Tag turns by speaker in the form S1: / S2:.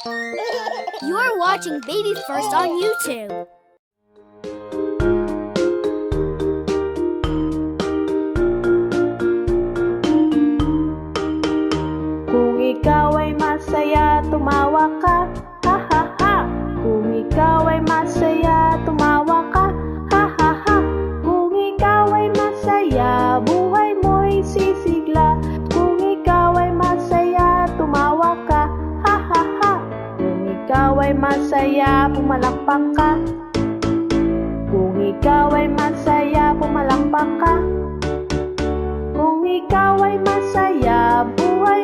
S1: You're watching Baby First on YouTube.
S2: Kung ikaw ay masaya, tumawa ka, ha ha ha. Kung ikaw ay masaya, tumawa ka, ha ha ha. Kung ikaw ay masaya, buhay mo'y sisigla. Kung ikaw ay masaya, tumawa ka, ha ha ha. Kung ikaw ay masaya, pumalakpak ka. Kung ikaw ay masaya, pumalakpak ka. Kung ikaw ay masaya, buhay